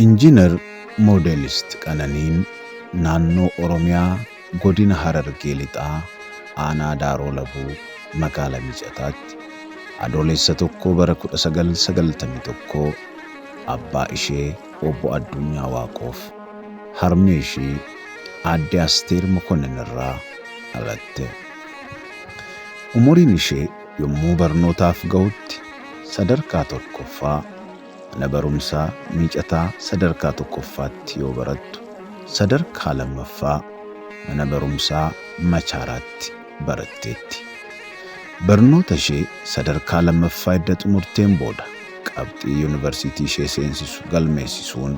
ኢንጂነር ሞዴሊስት ቀነኒን ናannoo ኦሮሚyaa godina Harargee lixaa aanaa Daaroo Labuu magaalaa Miicataatti adoolessa tokko bara 1991 abbaa ishee obbo Addunyaa Waaqoof harmee ishee aadde Asteer Mokonnin irraa dhalatte. Umuriin ishee yommuu barnootaaf ga'utti sadarkaa tokkoffaa mana barumsaa Miicataa sadarkaa tokkoffaatti yoo barattu sadarkaa lammaffaa mana barumsaa Machaaraatti baratteetti. Barnoota ishee sadarkaa lammaffaa edda xumurteen booda qabxii yuunivarsiitii ishee seensisu galmeessisuun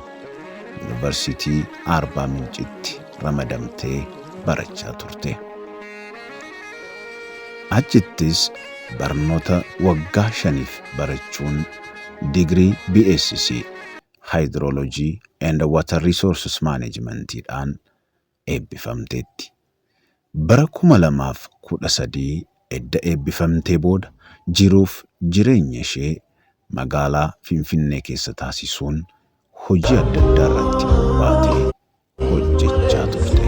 yuunivarsiitii Arbaa Mincitti ramadamtee barachaa turte. Achittis barnoota waggaa 5 barachuun degree BSc Hydrology and Water Resources Management dhaan eebbifamteetti. Bara 2013 edda eebbifamtee booda jiruuf jireenya ishee magaalaa Finfinnee keessa taasisuun hojii adda addaa irratti baatee hojjechaa turte.